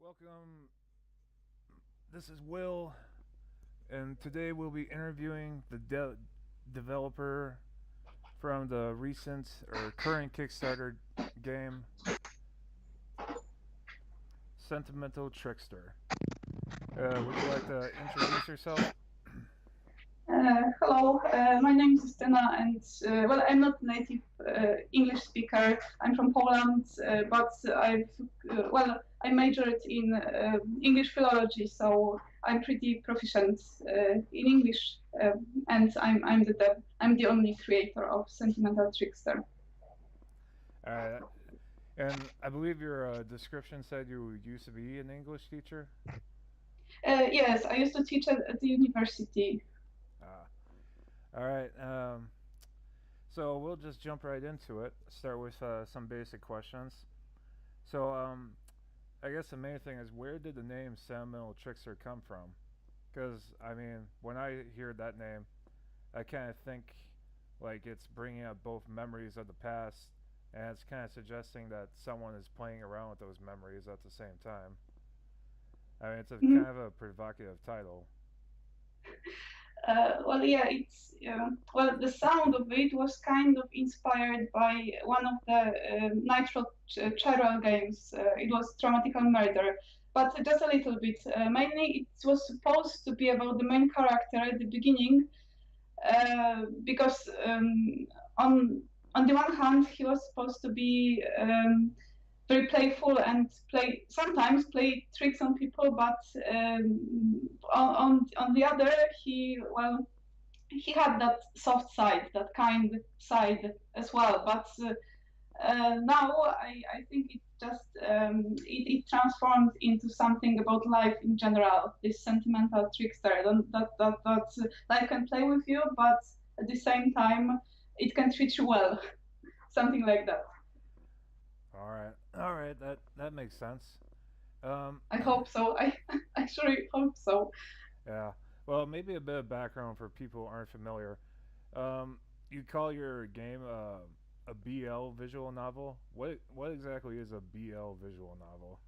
Welcome. This is Will, and today we'll be interviewing the developer from the recent or current Kickstarter game, Sentimental Trickster. Would you like to introduce yourself? Hello, my name is Justyna, and I'm not native English speaker. I'm from Poland, but I majored in English philology, so I'm pretty proficient in English, and I'm the only creator of Sentimental Trickster. Uh, and I believe your description said you used to be an English teacher. Yes, I used to teach at the university. Uh, all right. So we'll just jump right into it. Start with some basic questions. So, I guess the main thing is where did the name Sentimental Trickster come from? Because I mean, when I hear that name, I kind of think like it's bringing up both memories of the past, and it's kind of suggesting that someone is playing around with those memories at the same time. I mean, it's a kind Mhm. of a provocative title. Yeah, the sound of it was kind of inspired by one of the Nitro Chiral games. It was Traumatical Murder, but just a little bit. Mainly, it was supposed to be about the main character at the beginning, because on the one hand, he was supposed to be very playful and play tricks on people, but on the other, he had that soft side, that kind side as well. But now I think it transformed into something about life in general. This sentimental trickster that life can play with you, but at the same time it can treat you well. Something like that. All right, that makes sense. Um, I hope so. I sure hope so. yeah. Well, maybe a bit of background for people who aren't familiar. You call your game a BL visual novel. What exactly is a BL visual novel?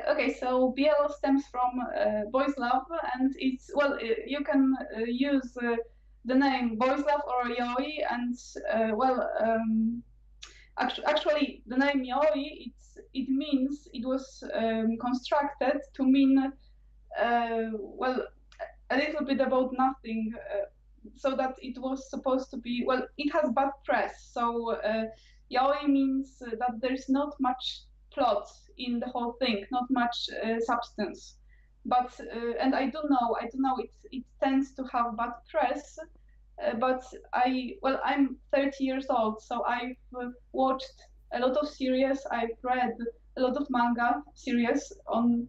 Okay, so BL stems from boys love, and you can use the name boys love or yaoi, and actually the name yaoi it means it was constructed to mean a little bit about nothing, so that it was supposed to be, it has bad press. So yaoi means that there's not much plot in the whole thing, not much substance. But and I do know it tends to have bad press. But I'm 30 years old, so I've watched a lot of series. I've read a lot of manga series on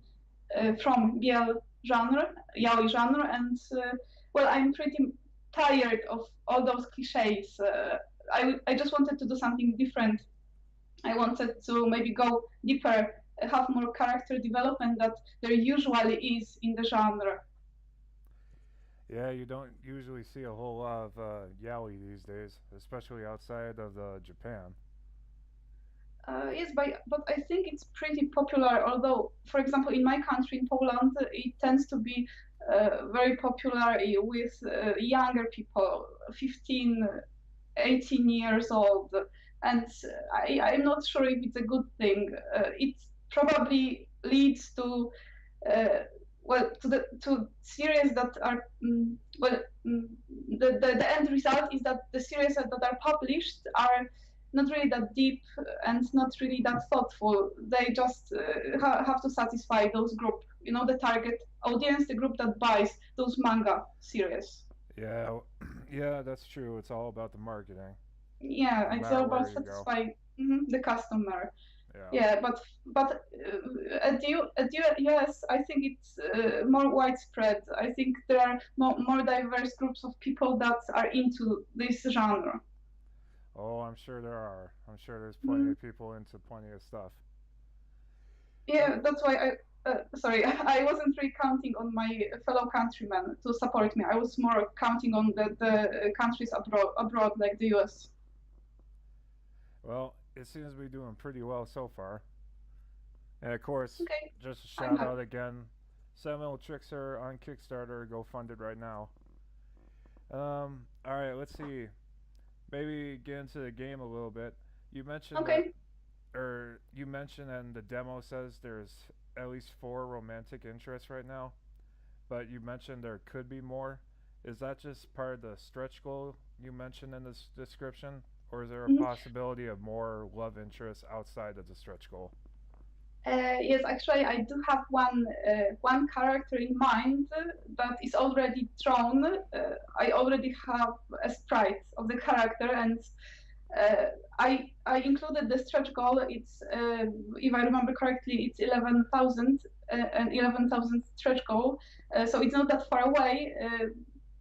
from BL genre, yaoi genre, and I'm pretty tired of all those cliches. I just wanted to do something different. I wanted to maybe go deeper, have more character development that there usually is in the genre. Yeah, you don't usually see a whole lot of yaoi these days, especially outside of Japan. Yes, but I think it's pretty popular. Although, for example, in my country, in Poland, it tends to be very popular with younger people, 15, 18 years old. And I'm not sure if it's a good thing. It probably leads to uh, to series that are the end result is that the series that are published are not really that deep and not really that thoughtful. They just have to satisfy those group, the target audience, the group that buys those manga series. Yeah, yeah, that's true. It's all about the marketing, Yeah, no it's matter all where about you go. satisfying the customer. Yeah. Yeah, but at the US, I think it's more widespread. I think there are more diverse groups of people that are into this genre. Oh, I'm sure there are. I'm sure there's plenty Mm, of people into plenty of stuff. Uh, yeah, that's why sorry, I wasn't really counting on my fellow countrymen to support me. I was more counting on the countries abroad, like the US. well, it seems to be doing pretty well so far. And of course, Okay, just a I'm shout happy. out again, Sentimental Trickster on Kickstarter. Go fund it right now. All right, let's see. Maybe get into the game a little bit. You mentioned that, Okay. or you mentioned, and the demo says there's at least four romantic interests right now. But you mentioned there could be more. Is that just part of the stretch goal you mentioned in this description, or is there a Mhm. possibility of more love interests outside of the stretch goal? Yes, actually, I do have one character in mind that is already drawn. I already have a sprite of the character, and uh, I included the stretch goal. It's if I remember correctly, it's 11,000 and 11,000 stretch goal. So it's not that far away.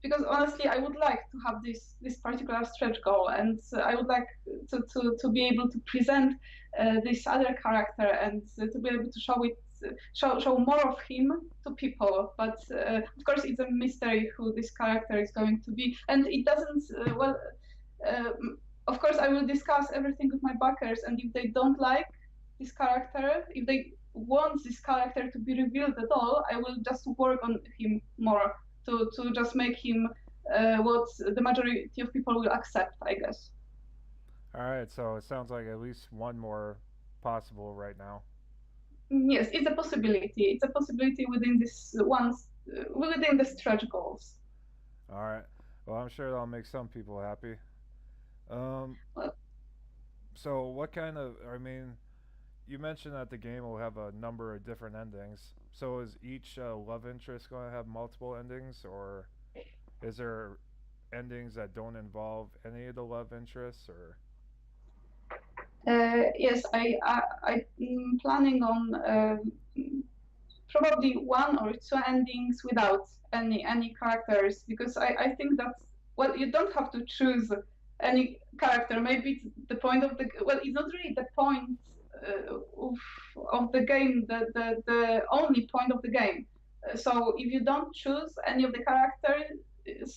Because honestly, I would like to have this particular stretch goal, and I would like to be able to present this other character and to be able to show more of him to people. But of course, it's a mystery who this character is going to be, and it doesn't uh, of course, I will discuss everything with my backers, and if they don't like this character, if they want this character to be revealed at all, I will just work on him more to just make him what the majority of people will accept, I guess. All right, so it sounds like at least one more possible right now. Yes, it's a possibility. It's a possibility within this within the stretch goals. All right. Well, I'm sure that'll make some people happy. Um, Well, so what kind of? I mean, you mentioned that the game will have a number of different endings. So is each love interest going to have multiple endings, or is there endings that don't involve any of the love interests? Or yes, I'm planning on probably one or two endings without any characters because I think that's well you don't have to choose any character. Maybe it's the point of the well it's not really the point of the game the only point of the game. So if you don't choose any of the characters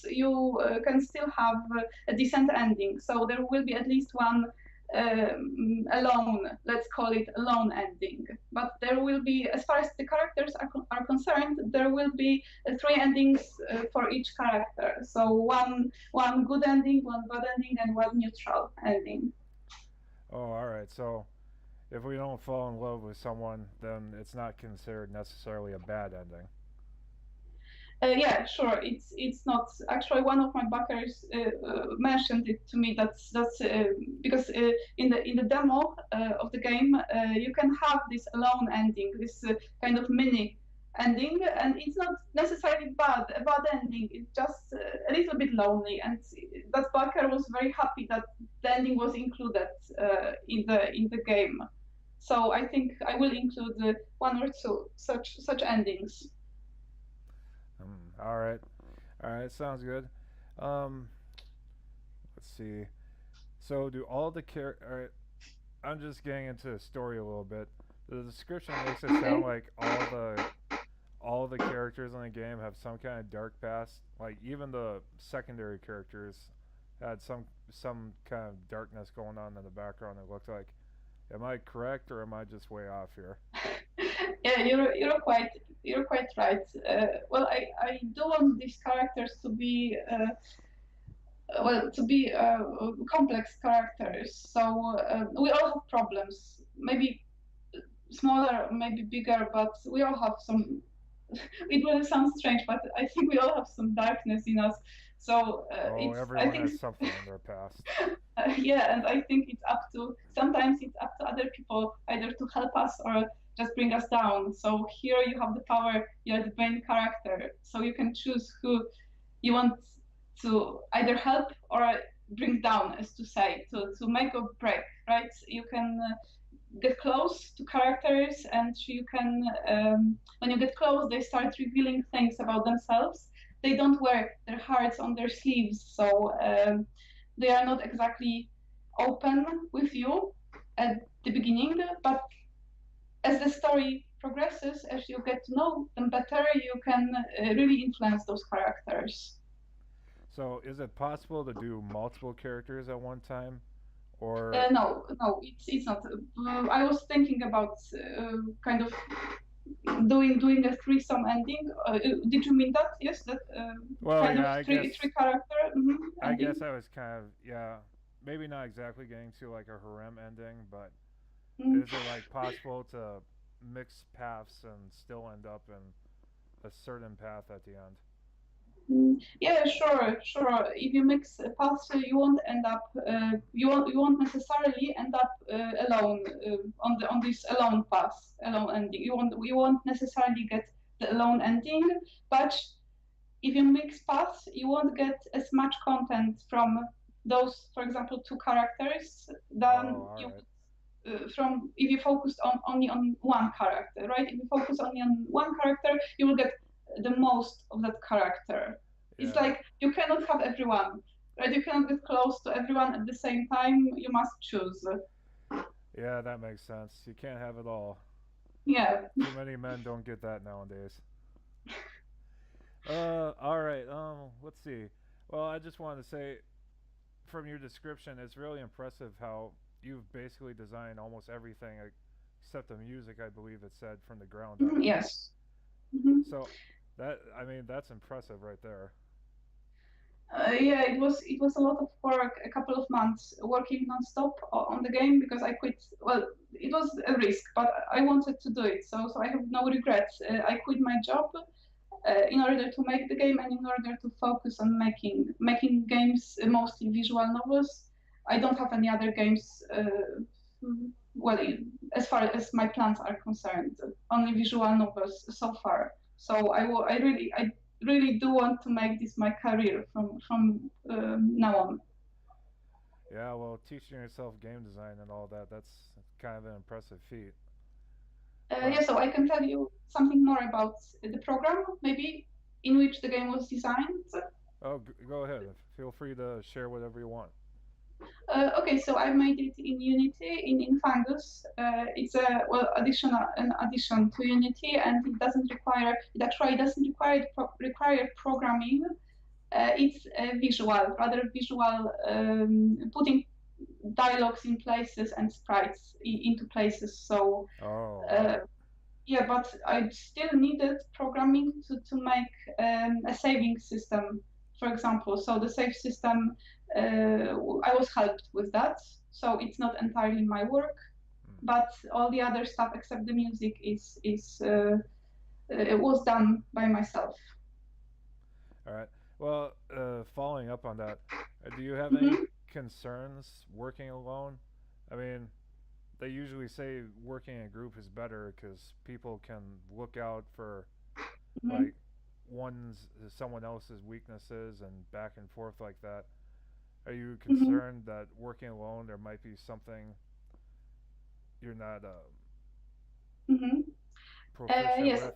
you can still have a decent ending. So there will be at least one alone, let's call it alone ending. But there will be, as far as the characters are concerned, there will be three endings for each character. So one good ending, one bad ending, and one neutral ending. oh, all right. So if we don't fall in love with someone, then it's not considered necessarily a bad ending. Yeah, sure. It's not actually one of my backers mentioned it to me. That's because in the demo of the game you can have this alone ending, this kind of mini ending, and it's not necessarily a bad ending. It's just a little bit lonely, and that backer was very happy that the ending was included in the game. So I think I will include one or two such endings. All right. All right. Sounds good. Um, let's see. So do all the All right. I'm just getting into the story a little bit. The description makes it sound Okay. like all the characters in the game have some kind of dark past. Like even the secondary characters had some kind of darkness going on in the background. It looked like. Am I correct or am I just way off here? Yeah, you're quite right. Well, I do want these characters to be complex characters. So we all have problems, maybe smaller, maybe bigger, but we all have some. It will sound strange, but I think we all have some darkness in us. So Oh, it's I everyone think has something in their past. yeah, and I think it's up to sometimes it's up to other people either to help us or just bring us down. So here you have the power, you're the main character, so you can choose who you want to either help or bring down, as to say, to make or break, right? You can get close to characters, and you can, when you get close, they start revealing things about themselves. They don't wear their hearts on their sleeves, so they are not exactly open with you at the beginning, but as the story progresses, as you get to know them better, you can really influence those characters. So, is it possible to do multiple characters at one time, Or No, it's not. I was thinking about kind of doing a threesome ending. Did you mean that? Yes, that well, kind of yeah, three character I ending. guess I was kind of yeah, maybe not exactly getting to like a harem ending, but Mm. is it like possible to mix paths and still end up in a certain path at the end? Yeah, sure. If you mix paths, you won't end up. You won't necessarily end up alone on this alone path, alone ending. You won't necessarily get the alone ending, but if you mix paths, you won't get as much content from those, for example, two characters Oh, than all you right. would from if you focused only on one character, right? If you focus only on one character, you will get the most of that character. It's Yeah, like you cannot have everyone, right? You cannot get close to everyone at the same time. You must choose. yeah, that makes sense. You can't have it all. Yeah. Too many men don't get that nowadays. All right. Let's see. Well, I just wanted to say, from your description, it's really impressive how you've basically designed almost everything except the music. I believe it said from the ground up. Yes. Mhm. So, I mean, that's impressive right there. Yeah, it was a lot of work, a couple of months working non-stop on the game because I quit. Well, it was a risk, but I wanted to do it, so I have no regrets. I quit my job in order to make the game and in order to focus on making games, mostly visual novels. I don't have any other games. Well, as far as my plans are concerned, only visual novels so far. So I really do want to make this my career from now on. Yeah, well, teaching yourself game design and all that, that's kind of an impressive feat. Yeah, But, so I can tell you something more about the program, maybe in which the game was designed. oh, go ahead. Feel free to share whatever you want. Okay, so I made it in Unity in Fungus. It's a an addition to Unity, and it actually doesn't require programming. It's rather visual, putting dialogues in places and sprites into places. So Oh, all uh, right. yeah, but I still needed programming to make a saving system, for example. So the save system, I was helped with that. So it's not entirely my work, Hmm. but all the other stuff except the music it was done by myself. All right. Well, following up on that, do you have any Hmm. concerns working alone? I mean, they usually say working in a group is better because people can look out for Hmm. like someone else's weaknesses and back and forth like that. Are you Hmm. concerned that working alone there might be something you're not Hmm. proficient Yes. with?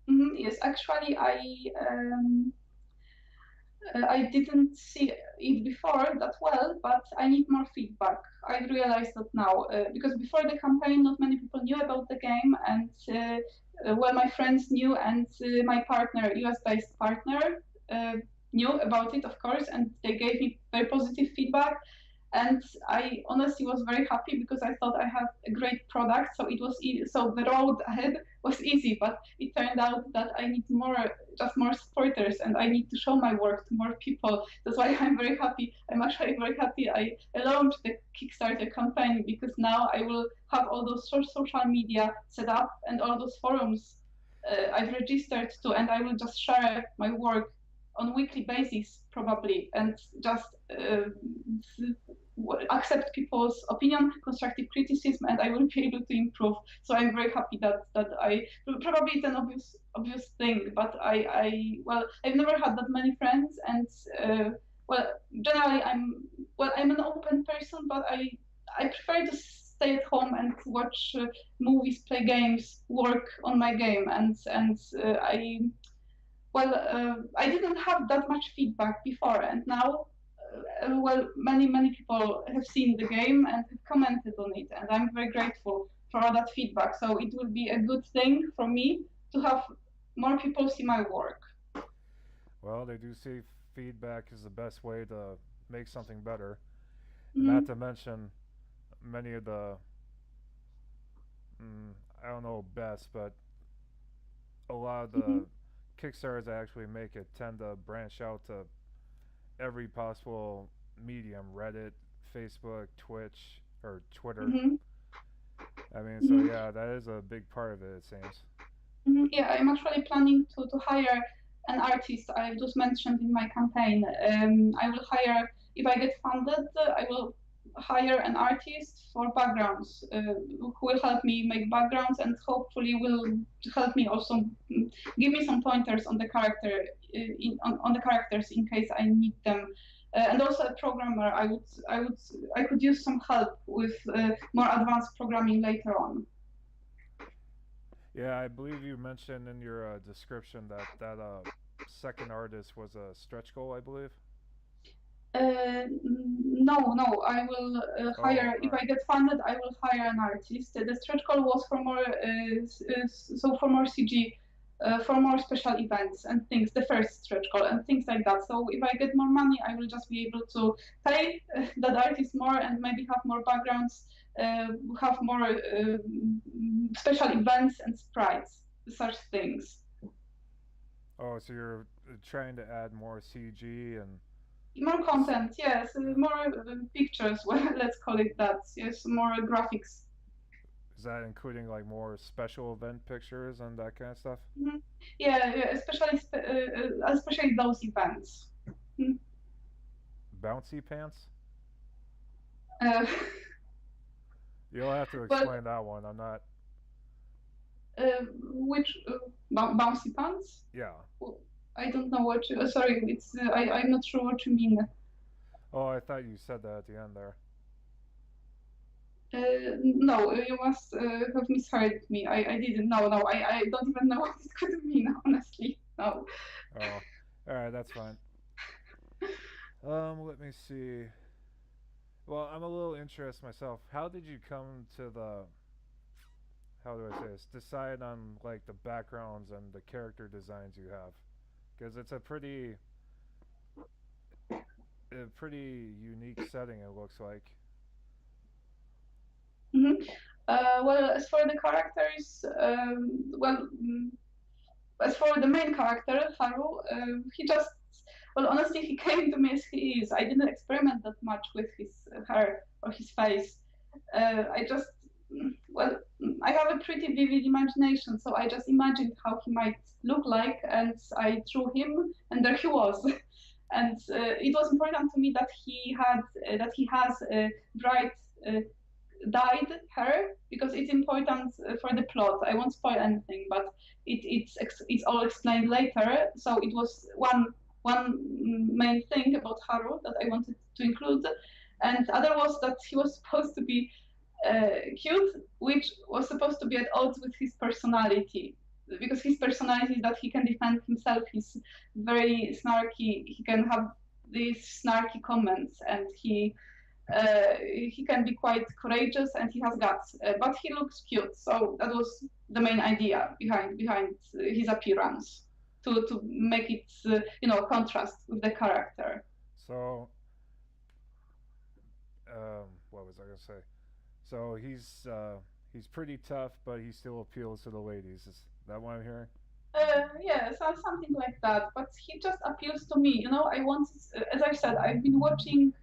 Yes, actually, I didn't see it before that well, but I need more feedback. I realized that now because before the campaign, not many people knew about the game, and well, my friends knew, and my partner, US-based partner, uh, knew about it, of course, and they gave me very positive feedback. And I honestly was very happy because I thought I had a great product. So it was so the road ahead was easy, but it turned out that I need just more supporters, and I need to show my work to more people. That's why I'm very happy. I'm actually very happy I launched the Kickstarter campaign because now I will have all those social media set up and all those forums I've registered to, and I will just share my work on weekly basis probably, and just accept people's opinion, constructive criticism, and I will be able to improve. So I'm very happy that I probably it's an obvious thing, but well, I've never had that many friends, and well, generally I'm an open person, but I prefer to stay at home and watch movies, play games, work on my game, and I didn't have that much feedback before, and now, well, many people have seen the game and have commented on it, and I'm very grateful for all that feedback. So it will be a good thing for me to have more people see my work. Well, they do say feedback is the best way to make something better. And not Mhm. to mention many of the I don't know best, but a lot of Mhm. the Kickstarters that actually make it tend to branch out to every possible medium: Reddit, Facebook, Twitch, or Twitter. Mhm. I mean, so Mhm. yeah, that is a big part of it. It seems. Yeah, I'm actually planning to hire an artist. I just mentioned in my campaign. I will hire, if I get funded, I will hire an artist for backgrounds who will help me make backgrounds and hopefully will help me also give me some pointers on the character on the characters in case I need them. And also a programmer. I could use some help with more advanced programming later on. Yeah, I believe you mentioned in your description that second artist was a stretch goal. I believe. No. I will Oh, hire. all If right. I get funded, I will hire an artist. The stretch goal was for more, so for more CG, for more special events and things. The first stretch goal and things like that. So if I get more money, I will just be able to pay that artist more and maybe have more backgrounds, have more special events and sprites, such things. Oh, so you're trying to add more CG and More content, yes, yeah. more pictures. Well, let's call it that. Yes, more graphics. Is that including like more special event pictures and that kind of stuff? Mhm. Yeah, yeah, especially those events. Mm. Bouncy pants? Uh, You'll have to well, explain that one. I'm not. which bouncy pants? Yeah. Well, I don't know what. Sorry, I'm not sure what you mean. Oh, I thought you said that at the end there. No, you must have misheard me. I didn't. No. I don't even know what it could mean. Honestly, no. Oh, all right, that's fine. Let me see. Well, I'm a little interested myself. How did you come to the? How do I say this? Decide on like the backgrounds and the character designs you have, because it's a pretty unique setting. It looks like. Mhm. Well, as for the characters, as for the main character, Haru, he just, well, honestly, he came to me as he is. I didn't experiment that much with his hair or his face. I just, I have a pretty vivid imagination, so I just imagined how he might look like, and I drew him, and there he was. And it was important to me that he has a bright uh, dyed hair because it's important for the plot. I won't spoil anything, but it's all explained later. So it was one main thing about Haru that I wanted to include, and the other was that he was supposed to be cute, which was supposed to be at odds with his personality. Because his personality is that he can defend himself, he's very snarky, he can have these snarky comments, and he can be quite courageous and he has guts, but he looks cute. So that was the main idea behind his appearance to make it contrast with the character. So, what was I gonna say? So he's pretty tough, but he still appeals to the ladies. Is that what I'm hearing? Yeah, so something like that. But he just appeals to me. I want, as I said, I've been watching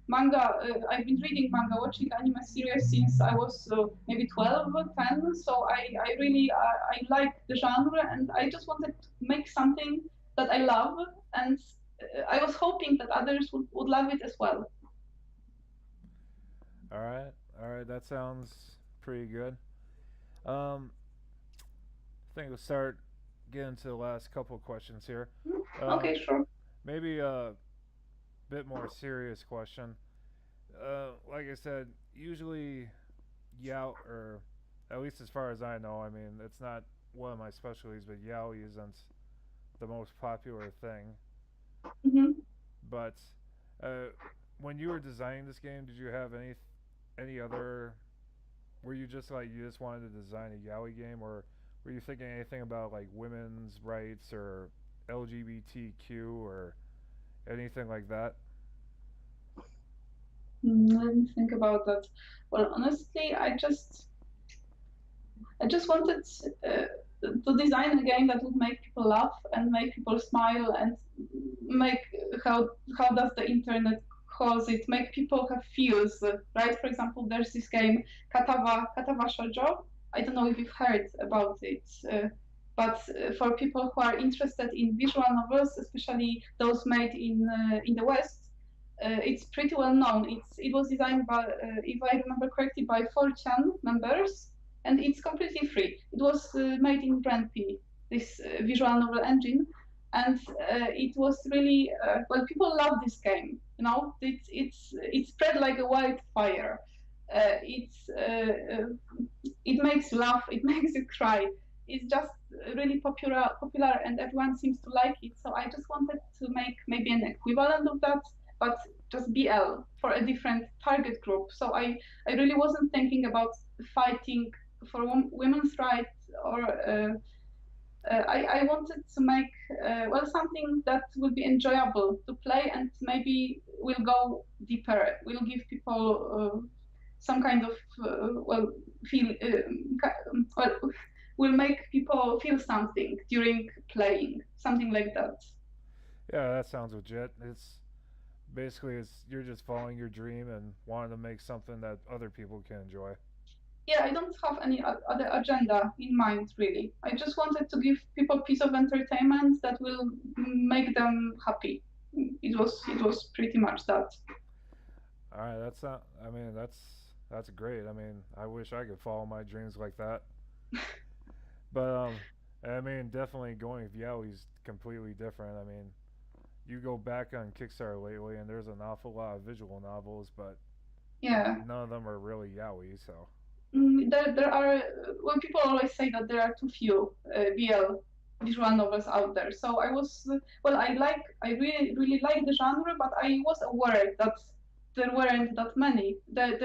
manga. I've been reading manga, watching anime series since I was maybe 12, 10. So I really I like the genre, and I just wanted to make something that I love, and I was hoping that others would love it as well. All right, all right. That sounds pretty good. Um, I think we'll start getting to the last couple of questions here. Hmm. Um, Okay, sure. maybe a bit more serious question. Like I said, usually Yao, or at least as far as I know, I mean, it's not one of my specialties, but yaoi isn't the most popular thing. Hmm. But uh, when you were designing this game, did you have any other? Were you just like you just wanted to design a yaoi game, or were you thinking anything about like women's rights or LGBTQ or anything like that? Let me think about that. Well, honestly, I just wanted uh, to design a game that would make people laugh and make people smile and make how does the internet cause it make people have feels, right? For example, there's this game Katava Shoujo. I don't know if you've heard about it, but for people who are interested in visual novels, especially those made in the West, it's pretty well known. It was designed by, if I remember correctly, by 4chan members, and it's completely free. It was made in Brandp, this visual novel engine, and it was really well. People love this game. You know, it's spread like a wildfire. It's it makes you laugh. It makes you cry. It's just really popular, and everyone seems to like it. So I just wanted to make maybe an equivalent of that, but just BL for a different target group. So I really wasn't thinking about fighting for women's rights or I wanted to make well something that will be enjoyable to play and maybe will go deeper. Will give people some kind of well feel well will make people feel something during playing, something like that. Yeah, that sounds legit. It's basically it's you're just following your dream and wanting to make something that other people can enjoy. Yeah, I don't have any other agenda in mind really. I just wanted to give people piece of entertainment that will make them happy. It was pretty much that. All right, that's not. I mean, that's great. I mean, I wish I could follow my dreams like that. But I mean, definitely going with Yowie's completely different. I mean, you go back on Kickstarter lately, and there's an awful lot of visual novels, but Yeah. none of them are really Yowie. So There are well, people always say that there are too few BL visual novels out there. So I was well, I really like the genre, but I was aware that there weren't that many. There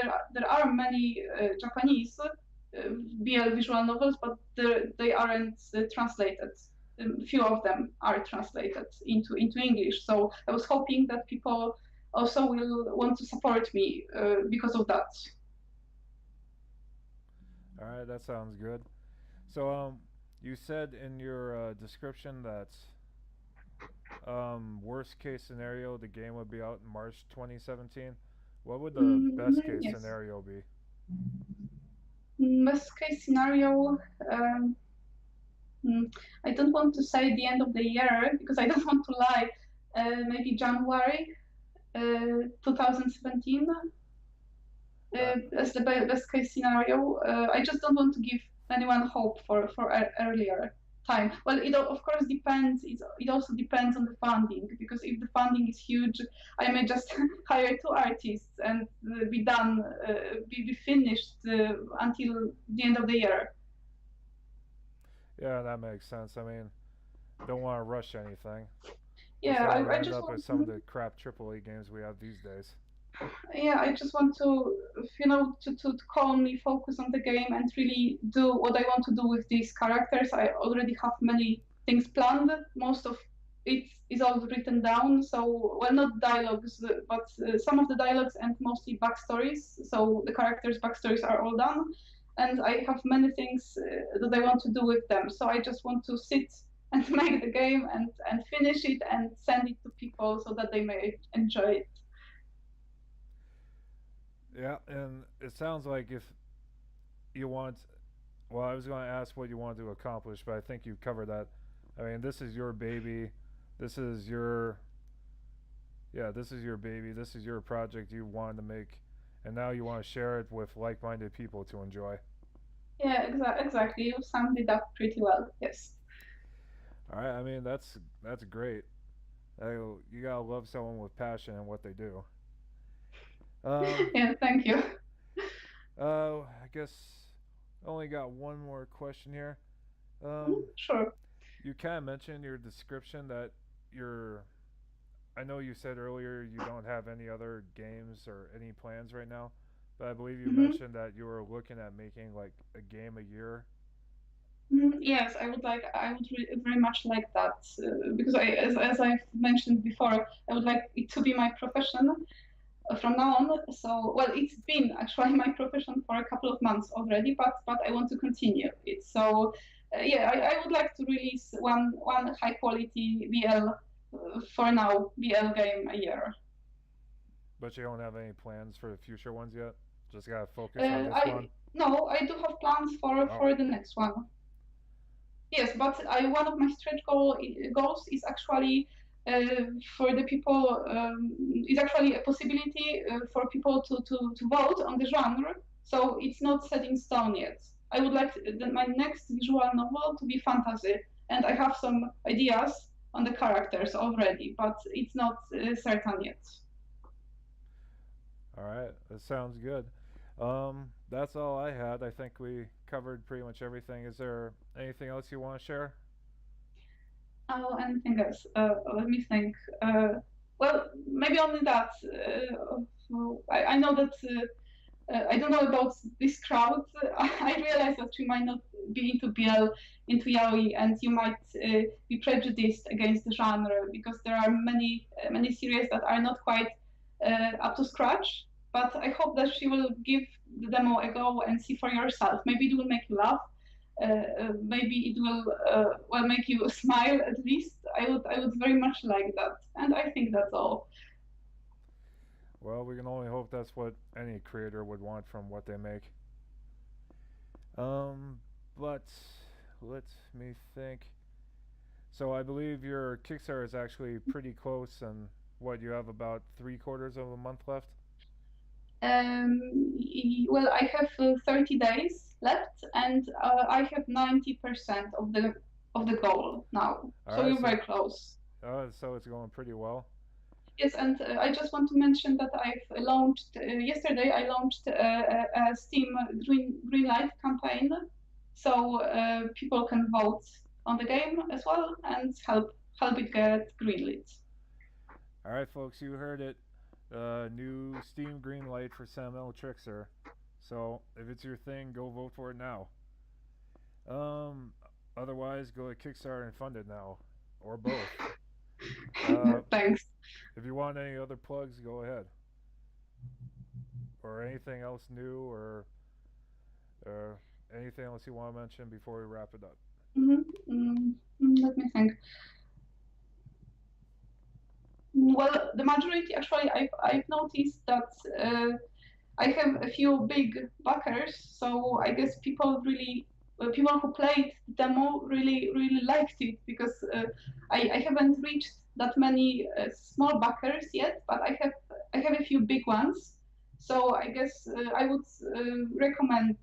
are many Japanese BL visual novels, but they aren't translated. Few of them are translated into English. So I was hoping that people also will want to support me because of that. all right, that sounds good. So you said in your description that worst case scenario the game would be out in March 2017. What would the best case Yes. scenario be? Best case scenario, um, mm, I don't want to say the end of the year because I don't want to lie. Maybe January 2017 Uh, as the best case scenario. I just don't want to give anyone hope for earlier time. Well, it of course depends. It also depends on the funding because if the funding is huge, I may just hire two artists and be done, be finished until the end of the year. yeah, that makes sense. I mean, don't want to rush anything Yeah, before we I end just up with want. some of the crap AAA games we have these days. Yeah, I just want to, to calmly focus on the game and really do what I want to do with these characters. I already have many things planned. Most of it is all written down. So, well, not dialogues, but some of the dialogues and mostly backstories. So the characters' backstories are all done, and I have many things that I want to do with them. So I just want to sit and make the game and finish it and send it to people so that they may enjoy it. Yeah, and it sounds like if you want, well, I was going to ask what you want to accomplish, but I think you covered that. I mean, this is your baby. This is your, yeah, this is your baby. This is your project you wanted to make, and now you want to share it with like-minded people to enjoy. Yeah, exactly. You summed it up pretty well. Yes. All right, I mean that's great. You gotta love someone with passion in what they do. Um, Yeah, thank you. I guess I only got one more question here. Mhm, Um, sure. you kind of mentioned in your description that you're. I know you said earlier you don't have any other games or any plans right now, but I believe you hmm mentioned that you were looking at making like a game a year. Yes, I would very much like that because as I've mentioned before, I would like it to be my profession. from now on. So, well, it's been actually my profession for a couple of months already, but I want to continue it. So, yeah, I would like to release one high quality BL for now BL game a year. But you don't have any plans for the future ones yet. Just gotta focus on this one. I No, I do have plans Oh, for the next one. Yes, but one of my goals is actually for the people is actually a possibility for people to vote on the genre. So it's not set in stone yet. I would like my next visual novel to be fantasy, and I have some ideas on the characters already, but it's not certain yet. all right. That sounds good. That's all I had. I think we covered pretty much everything. Is there anything else you want to share? Oh, anything else? Let me think. Well, maybe only that. I know that I don't know about this crowd. I realize that you might not be into BL, into yaoi, and you might be prejudiced against the genre because there are many series that are not quite up to scratch. But I hope that she will give the demo a go and see for yourself. Maybe it will make you laugh. Maybe it will well make you smile at least. I would very much like that, and I think that's all. Well, we can only hope that's what any creator would want from what they make. Um, but let me think. So I believe your Kickstarter is actually pretty close, and what you have about 3/4 of a month left. Well, I have 30 days left, and I have 90% of the goal now. All So right, we're so very close. so it's going pretty well. Yes, and I just want to mention that I've launched yesterday. I launched a Steam green light campaign, so people can vote on the game as well and help it get greenlit. All right, folks, you heard it. New Steam green light for Sentimental Trickster. So if it's your thing, go vote for it now. Um, Otherwise, go to Kickstarter and fund it now, or both. Uh, Thanks. if you want any other plugs, go ahead. Or anything else new, or uh, anything else you want to mention before we wrap it up. Let me think. Well, the majority actually, I've noticed that I have a few big backers, so I guess people who played the demo really liked it because I haven't reached that many small backers yet, but I have a few big ones. So I guess I would recommend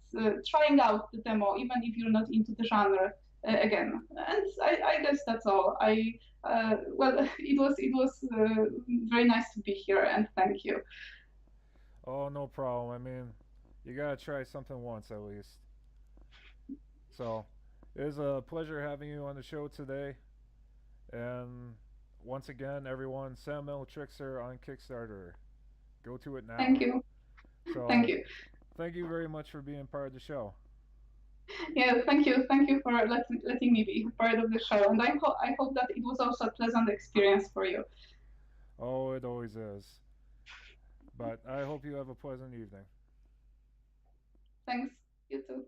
trying out the demo, even if you're not into the genre again. And I guess that's all. Well, it was very nice to be here, and thank you. Oh, no problem. I mean, you gotta try something once at least. So, it was a pleasure having you on the show today. And once again, everyone, Sentimental Trickster on Kickstarter. Go to it Thank now. you. Thank So, you. thank you very much for being part of the show. Yeah, thank you for letting me be part of the show, and I hope that it was also a pleasant experience for you. Oh, it always is. But I hope you have a pleasant evening. Thanks. You too.